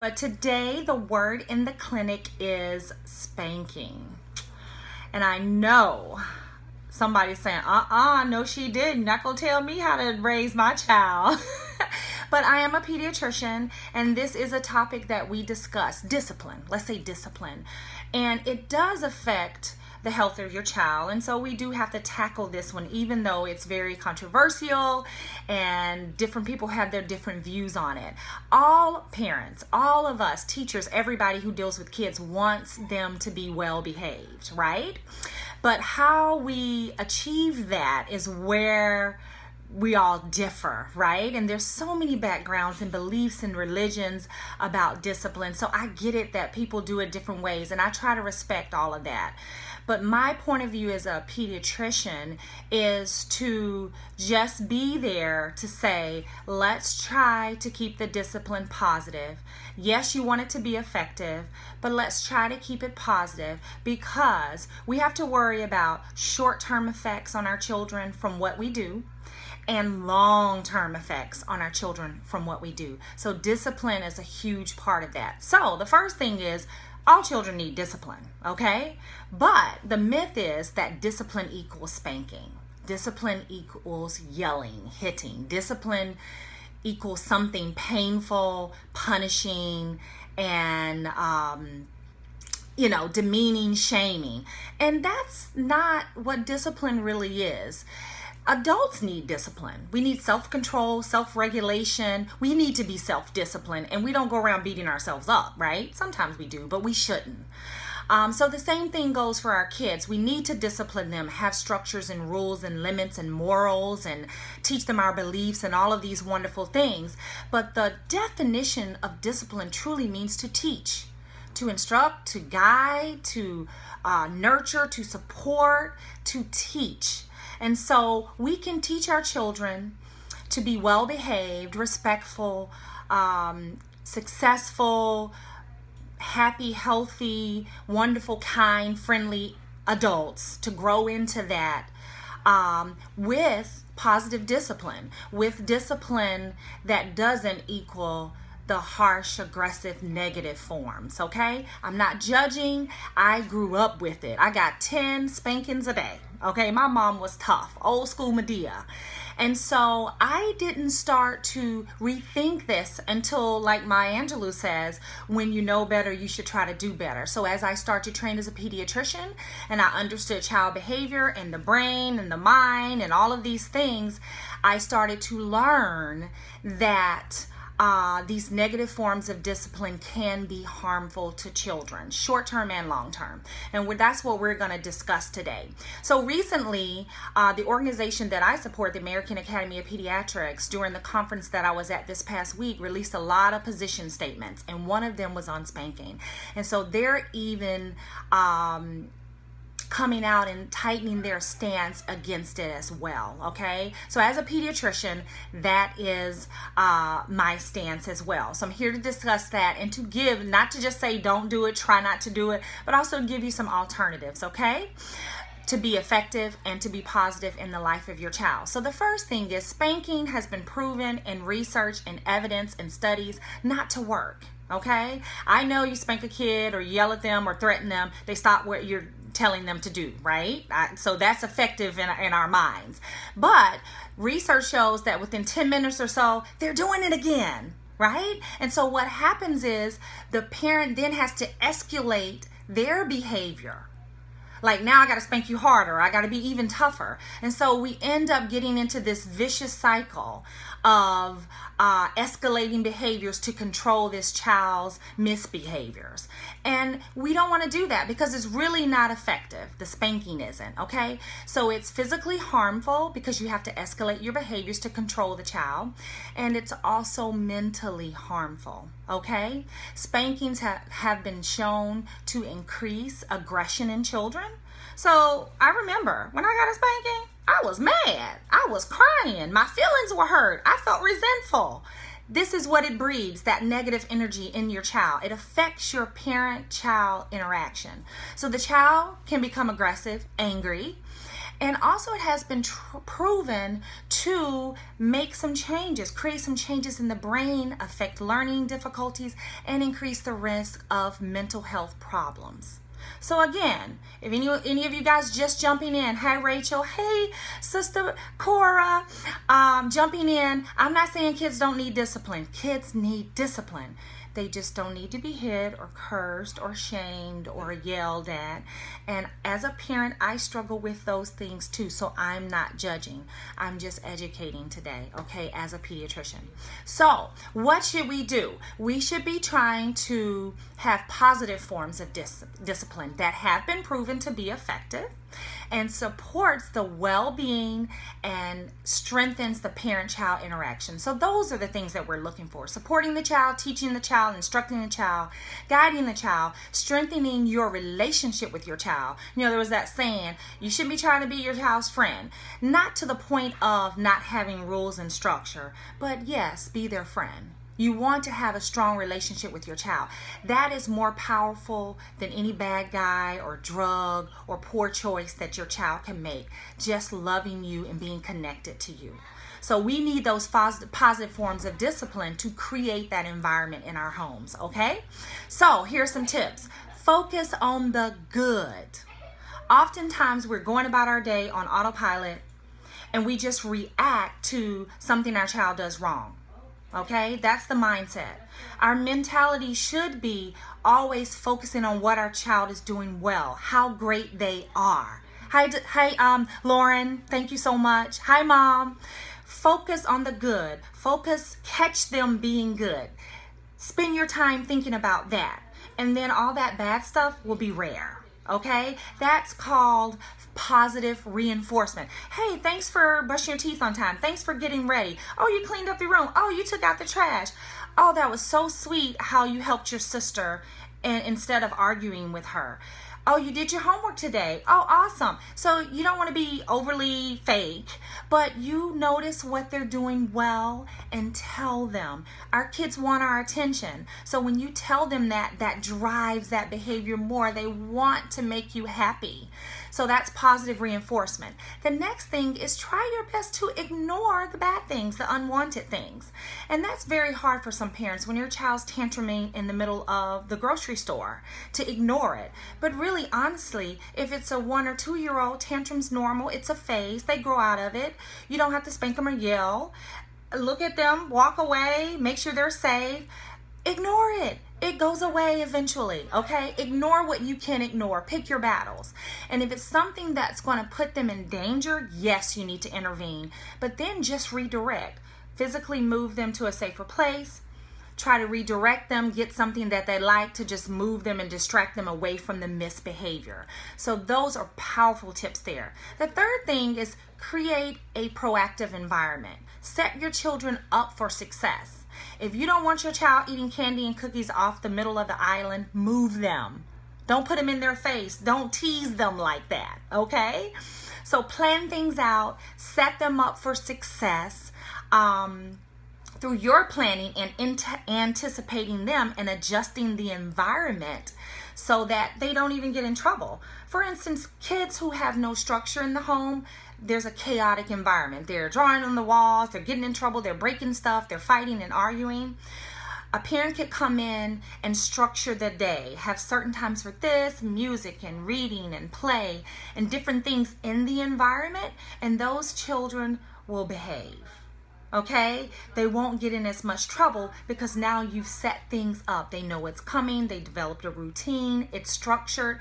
But today the word in the clinic is spanking. And I know somebody's saying, no she didn't. Not gonna tell me how to raise my child. But I am a pediatrician, and this is a topic that we discuss. Discipline, let's say discipline. And it does affect the health of your child, and so we do have to tackle this one, even though it's very controversial and different people have their different views on it. All parents, all of us, teachers, everybody who deals with kids wants them to be well behaved, right? But how we achieve that is where we all differ, right? And there's so many backgrounds and beliefs and religions about discipline. So I get it that people do it different ways, and I try to respect all of that. But my point of view as a pediatrician is to just be there to say, let's try to keep the discipline positive. Yes, you want it to be effective, but let's try to keep it positive, because we have to worry about short-term effects on our children from what we do and long-term effects on our children from what we do. So discipline is a huge part of that. So the first thing is, all children need discipline, okay? But the myth is that discipline equals spanking. Discipline equals yelling, hitting. Discipline equals something painful, punishing, and demeaning, shaming. And that's not what discipline really is. Adults need discipline. We need self-control, self-regulation. We need to be self-disciplined, and we don't go around beating ourselves up, right? Sometimes we do, but we shouldn't. So the same thing goes for our kids. We need to discipline them, have structures and rules and limits and morals, and teach them our beliefs and all of these wonderful things. But the definition of discipline truly means to teach, to instruct, to guide, to nurture, to support, to teach. And so we can teach our children to be well-behaved, respectful, successful, happy, healthy, wonderful, kind, friendly adults, to grow into that with positive discipline, with discipline that doesn't equal the harsh, aggressive, negative forms, okay? I'm not judging. I grew up with it. I got 10 spankings a day, okay? My mom was tough, old school Medea. And so I didn't start to rethink this until, like Maya Angelou says, when you know better, you should try to do better. So as I started to train as a pediatrician, and I understood child behavior and the brain and the mind and all of these things, I started to learn that these negative forms of discipline can be harmful to children, short-term and long-term. And that's what we're going to discuss today. So recently, the organization that I support, the American Academy of Pediatrics, during the conference that I was at this past week, released a lot of position statements, and one of them was on spanking. And so they're even coming out and tightening their stance against it as well, okay? So as a pediatrician, that is my stance as well. So I'm here to discuss that and to give, not to just say don't do it, try not to do it, but also give you some alternatives, okay? To be effective and to be positive in the life of your child. So the first thing is, spanking has been proven in research and evidence and studies not to work, okay? I know you spank a kid or yell at them or threaten them, they stop what you're telling them to do, right? So that's effective in our minds. But research shows that within 10 minutes or so, they're doing it again, right? And so what happens is the parent then has to escalate their behavior. Like, now I got to spank you harder. I got to be even tougher. And so we end up getting into this vicious cycle of escalating behaviors to control this child's misbehaviors. And we don't want to do that because it's really not effective. The spanking isn't, okay? So it's physically harmful because you have to escalate your behaviors to control the child. And it's also mentally harmful, okay? Spankings have been shown to increase aggression in children. So I remember when I got a spanking, I was mad. I was crying. My feelings were hurt. I felt resentful. This is what it breeds, that negative energy in your child. It affects your parent-child interaction. So the child can become aggressive, angry, And also it has been proven to make some changes, create some changes in the brain, affect learning difficulties, and increase the risk of mental health problems. So again, if any of you guys just jumping in, hey Rachel, hey Sister Cora, jumping in, I'm not saying kids don't need discipline. Kids need discipline. They just don't need to be hit or cursed or shamed or yelled at. And as a parent, I struggle with those things too. So I'm not judging. I'm just educating today, okay, as a pediatrician. So what should we do? We should be trying to have positive forms of discipline that have been proven to be effective and supports the well-being and strengthens the parent-child interaction. So those are the things that we're looking for. Supporting the child, teaching the child, instructing the child, guiding the child, strengthening your relationship with your child. You know, there was that saying, you shouldn't be trying to be your child's friend. Not to the point of not having rules and structure, but yes, be their friend. You want to have a strong relationship with your child. That is more powerful than any bad guy or drug or poor choice that your child can make. Just loving you and being connected to you. So we need those positive forms of discipline to create that environment in our homes, okay? So here's some tips. Focus on the good. Oftentimes we're going about our day on autopilot and we just react to something our child does wrong. Okay, that's the mindset. Our mentality should be always focusing on what our child is doing well, how great they are. Hi, Lauren, thank you so much. Hi, Mom. Focus on the good. Catch them being good. Spend your time thinking about that. And then all that bad stuff will be rare. Okay, that's called positive reinforcement. Hey, thanks for brushing your teeth on time. Thanks for getting ready. Oh, you cleaned up the room. Oh, you took out the trash. Oh, that was so sweet how you helped your sister and instead of arguing with her. Oh, you did your homework today. Oh, awesome. So you don't want to be overly fake, but you notice what they're doing well and tell them. Our kids want our attention. So when you tell them that drives that behavior more. They want to make you happy. So that's positive reinforcement. The next thing is try your best to ignore the bad things, the unwanted things. And that's very hard for some parents when your child's tantruming in the middle of the grocery store to ignore it. But really, honestly, if it's a 1 or 2 year old, tantrum's normal. It's a phase. They grow out of it. You don't have to spank them or yell. Look at them, walk away, make sure they're safe. Ignore it. It goes away eventually, okay? Ignore what you can ignore. Pick your battles. And if it's something that's going to put them in danger, yes, you need to intervene. But then just redirect. Physically move them to a safer place. Try to redirect them, get something that they like to just move them and distract them away from the misbehavior. So those are powerful tips there. The third thing is create a proactive environment. Set your children up for success. If you don't want your child eating candy and cookies off the middle of the island, move them. Don't put them in their face. Don't tease them like that, okay? So plan things out, set them up for success through your planning and anticipating them and adjusting the environment so that they don't even get in trouble. For instance, kids who have no structure in the home, there's a chaotic environment. They're drawing on the walls, they're getting in trouble, they're breaking stuff, they're fighting and arguing. A parent could come in and structure the day, have certain times for this, music and reading and play and different things in the environment, and those children will behave. Okay, they won't get in as much trouble because now you've set things up. They know what's coming. They developed a routine. It's structured.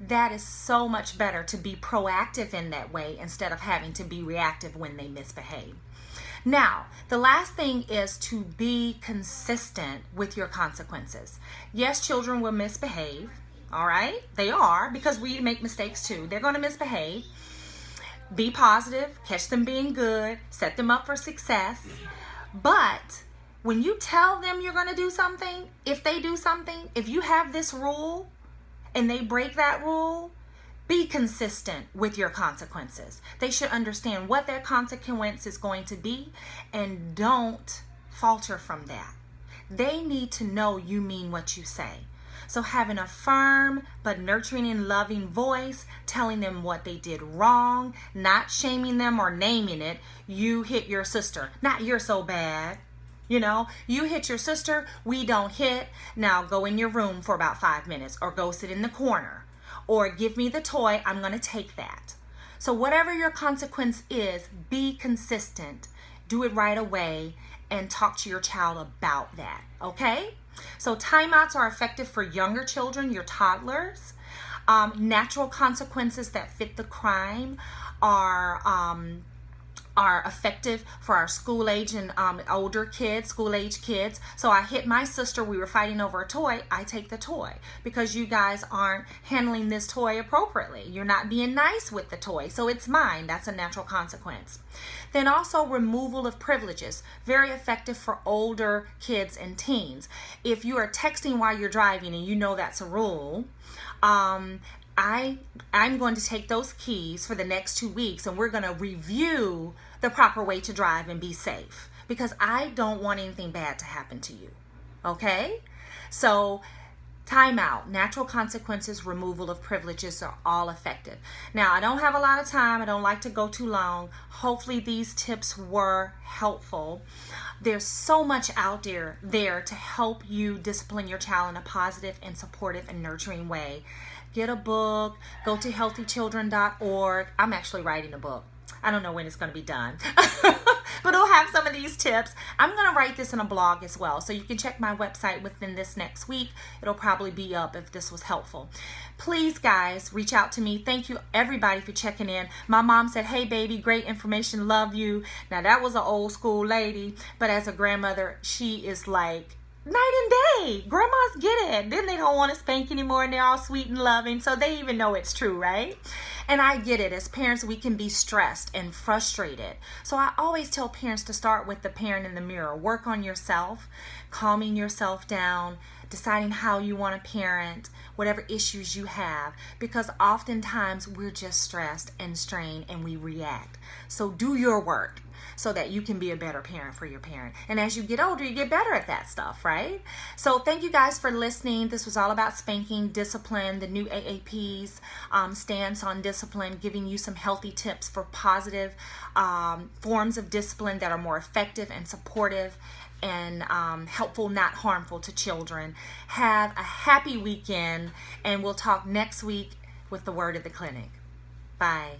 That is so much better to be proactive in that way instead of having to be reactive when they misbehave. Now, the last thing is to be consistent with your consequences. Yes, children will misbehave. All right, they are, because we make mistakes too. They're going to misbehave. Be positive, catch them being good, set them up for success. But when you tell them you're going to do something, if they do something, if you have this rule and they break that rule, be consistent with your consequences. They should understand what their consequence is going to be and don't falter from that. They need to know you mean what you say. So having a firm but nurturing and loving voice, telling them what they did wrong, not shaming them or naming it. You hit your sister, not you're so bad. You know, you hit your sister, we don't hit. Now go in your room for about 5 minutes, or go sit in the corner, or give me the toy, I'm going to take that. So whatever your consequence is, be consistent. Do it right away and talk to your child about that, okay? So timeouts are effective for younger children, your toddlers. Natural consequences that fit the crime are effective for our school age and older kids, school age kids. So I hit my sister, we were fighting over a toy, I take the toy because you guys aren't handling this toy appropriately. You're not being nice with the toy, so it's mine. That's a natural consequence. Then also removal of privileges, very effective for older kids and teens. If you are texting while you're driving and you know that's a rule, I'm going to take those keys for the next 2 weeks, and we're going to review the proper way to drive and be safe, because I don't want anything bad to happen to you. Okay? So timeout, natural consequences, removal of privileges are all effective. Now, I don't have a lot of time. I don't like to go too long. Hopefully these tips were helpful. There's so much out there to help you discipline your child in a positive and supportive and nurturing way. Get a book, go to healthychildren.org. I'm actually writing a book. I don't know when it's going to be done, but it'll have some of these tips. I'm going to write this in a blog as well, so you can check my website within this next week. It'll probably be up if this was helpful. Please, guys, reach out to me. Thank you, everybody, for checking in. My mom said, hey, baby, great information, love you. Now, that was an old school lady, but as a grandmother, she is like night and day. Grandmas get it. Then they don't want to spank anymore, and they're all sweet and loving, so they even know it's true, right? And I get it. As parents, we can be stressed and frustrated. So I always tell parents to start with the parent in the mirror. Work on yourself, calming yourself down, deciding how you want to parent, whatever issues you have, because oftentimes we're just stressed and strained and we react. So do your work so that you can be a better parent for your parent. And as you get older, you get better at that stuff, right? So thank you guys for listening. This was all about spanking, discipline, the new AAP's stance on discipline, giving you some healthy tips for positive forms of discipline that are more effective and supportive and helpful, not harmful to children. Have a happy weekend, and we'll talk next week with the word at the clinic. Bye.